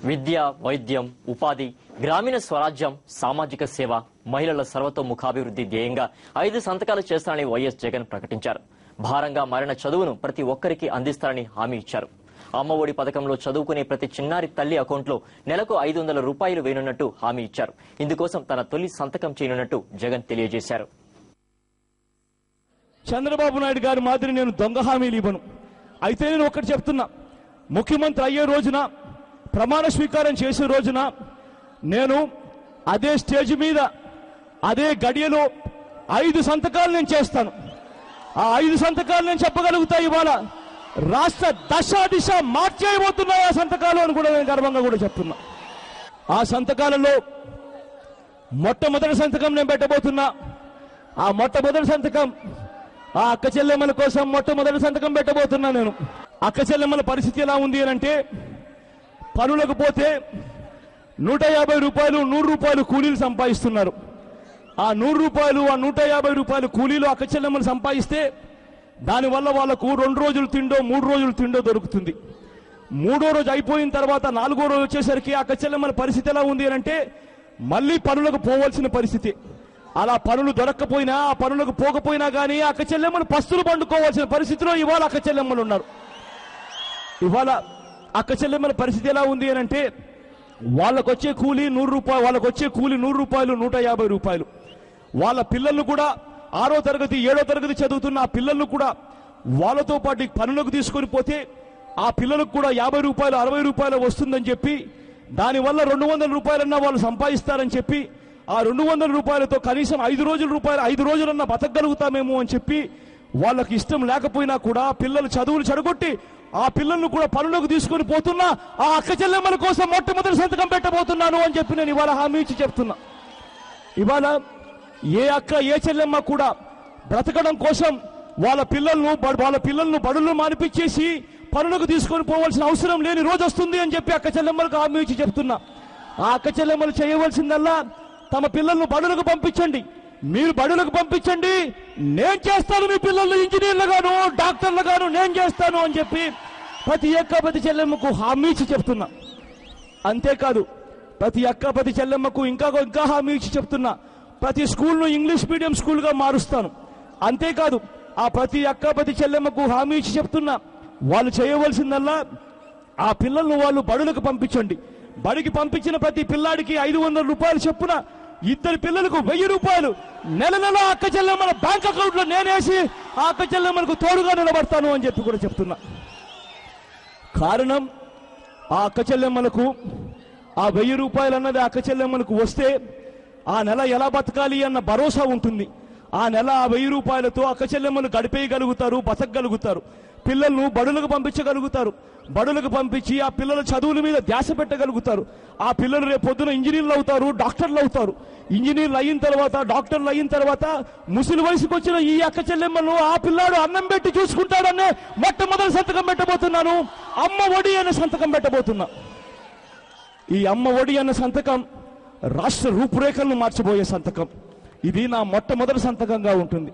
విద్య, వైద్యం, ఉపాధి, గ్రామీణ స్వరాజ్యం, సామాజిక సేవ, మహిళల సర్వతోముఖాభివృద్ధి ధ్యేయంగా 5 సంతకాలు చేస్తానని వైఎస్ జగన్ ప్రకటించారు. భారంగా మారిన చదువును ప్రతి ఒక్కరికి అందిస్తారని హామీ ఇచ్చారు. అమ్మఒడి పథకంలో చదువుకునే ప్రతి చిన్నారి తల్లి అకౌంట్లో నెలకు 500 రూపాయలు వేయనున్నట్టు హామీ ఇచ్చారు. ఇందుకోసం తన తొలి సంతకం చేయనున్నట్టు జగన్ తెలియజేశారు. చంద్రబాబు నాయుడు గారి మాదిరి నేను దొంగ హామీలు ఇవ్వను. అయితే నేను ఒకటి చెప్తున్నా, ముఖ్యమంత్రి అయ్యే రోజున, ప్రమాణ స్వీకారం చేసే రోజున నేను అదే స్టేజ్ మీద అదే గడియలో 5 సంతకాలు నేను చేస్తాను. ఆ 5 సంతకాలు నేను చెప్పగలుగుతా. ఇవాళ రాష్ట్ర దశ దిశ మార్చేయబోతున్నాయి ఆ సంతకాలు అని కూడా నేను గర్వంగా కూడా చెప్తున్నా. ఆ సంతకాలలో మొట్టమొదటి సంతకం నేను పెట్టబోతున్నా. ఆ మొట్టమొదటి సంతకం ఆ అక్క చెల్లెమ్మల కోసం మొట్టమొదటి సంతకం పెట్టబోతున్నా. నేను అక్క చెల్లెమ్మల పరిస్థితి ఎలా ఉంది అంటే, పనులకు పోతే 150 రూపాయలు 100 రూపాయలు కూలీలు సంపాదిస్తున్నారు. ఆ 100 రూపాయలు ఆ 150 రూపాయలు కూలీలు అక్క చెల్లెమ్మలు సంపాదిస్తే దానివల్ల వాళ్లకు 2 రోజులు తిండో 3 రోజులు తిండో దొరుకుతుంది. 3వ రోజు అయిపోయిన తర్వాత 4వ రోజు వచ్చేసరికి అక్క చెల్లెమ్మల పరిస్థితి ఎలా ఉంది అంటే, మళ్ళీ పనులకు పోవాల్సిన పరిస్థితి. అలా పనులు దొరక్కపోయినా, ఆ పనులకు పోకపోయినా కానీ అక్క చెల్లెమ్మలు పస్తులు పండుకోవాల్సిన పరిస్థితిలో ఇవాళ అక్క చెల్లెమ్మలు ఉన్నారు. ఇవాళ అక్క చెల్లెమ్మల పరిస్థితి ఎలా ఉంది అంటే, వాళ్ళకు వచ్చే కూలీ 100 రూపాయలు, వాళ్ళకు వచ్చే కూలీ 100 రూపాయలు 150 రూపాయలు. వాళ్ళ పిల్లలు కూడా 6వ తరగతి 7వ తరగతి చదువుతున్న ఆ పిల్లలు కూడా వాళ్ళతో పాటు పనులకు తీసుకొని పోతే ఆ పిల్లలకు కూడా 50 రూపాయలు 60 రూపాయలు వస్తుందని చెప్పి, దానివల్ల 200 రూపాయలన్నా వాళ్ళు సంపాదిస్తారని చెప్పి, ఆ 200 రూపాయలతో కనీసం 5 రోజులన్నా బతకగలుగుతామేమో అని చెప్పి, వాళ్ళకి ఇష్టం లేకపోయినా కూడా పిల్లలు చదువులు చెడగొట్టి ఆ పిల్లలను కూడా పనులకు తీసుకొని పోతున్నా ఆ అక్క చెల్లెమ్మల కోసం మొట్టమొదటి సంతకం పెట్టబోతున్నాను అని చెప్పి నేను ఇవాళ హామీ ఇచ్చి చెప్తున్నా. ఇవాళ ఏ అక్క ఏ చెల్లెమ్మ కూడా బ్రతకడం కోసం వాళ్ళ పిల్లలను బడులు మానిపించేసి పనులకు తీసుకొని పోవాల్సిన అవసరం లేని రోజు వస్తుంది అని చెప్పి అక్క చెల్లెమ్మలకు హామీ ఇచ్చి చెప్తున్నా. ఆ అక్క చెల్లెమ్మలు చేయవలసిందల్లా తమ పిల్లలను బడులకు పంపించండి. మీరు బడులకు పంపించండి, నేను చేస్తాను మీ పిల్లలు ఇంజనీర్లుగాను డాక్టర్లుగాను నేను చేస్తాను అని చెప్పి ప్రతి అక్క ప్రతి చెల్లెమ్మకు హామీ ఇచ్చి చెప్తున్నా. అంతేకాదు ప్రతి అక్క ప్రతి చెల్లెమ్మకు ఇంకా హామీ ఇచ్చి చెప్తున్నా, ప్రతి స్కూల్ను ఇంగ్లీష్ మీడియం స్కూల్గా మారుస్తాను. అంతేకాదు ఆ ప్రతి అక్క ప్రతి చెల్లెమ్మకు హామీ ఇచ్చి చెప్తున్నా, వాళ్ళు చేయవలసిందల్లా ఆ పిల్లలను వాళ్ళు బడులకు పంపించండి. బడికి పంపించిన ప్రతి పిల్లాడికి 500 రూపాయలు చొప్పున 2 పిల్లలకు 1000 రూపాయలు నెల అక్క చెల్లెమ్మల బ్యాంక్ అకౌంట్లో నేనేసి ఆ అక్క చెల్లెమ్మలకు తోడుగా నిలబడతాను అని చెప్పి కూడా చెప్తున్నా. కారణం, ఆ అక్క చెల్లెమ్మలకు ఆ 1000 రూపాయలు అన్నది అక్క చెల్లెమ్మలకు వస్తే ఆ నెల ఎలా బతకాలి అన్న భరోసా ఉంటుంది. ఆ నెల ఆ 1000 రూపాయలతో అక్క చెల్లెమ్మలు గడిపేయగలుగుతారు, బతకగలుగుతారు. పిల్లలను బడులకు పంపించగలుగుతారు. బడులకు పంపించి ఆ పిల్లల చదువుల మీద ధ్యాస పెట్టగలుగుతారు. ఆ పిల్లలు రేపు పొద్దున ఇంజనీర్లు అవుతారు, డాక్టర్లు అవుతారు. ఇంజనీర్లు అయిన తర్వాత, డాక్టర్లు అయిన తర్వాత ముసలి వయసుకు వచ్చిన ఈ అక్క చెల్లెమ్మలను ఆ పిల్లాడు అన్నం పెట్టి చూసుకుంటాడనే మొట్టమొదటి సంతకం పెట్టబోతున్నాను. అమ్మ ఒడి అనే సంతకం పెట్టబోతున్నా. ఈ అమ్మ ఒడి అన్న సంతకం రాష్ట్ర రూపురేఖలను మార్చబోయే సంతకం. ఇది నా మొట్టమొదటి సంతకంగా ఉంటుంది.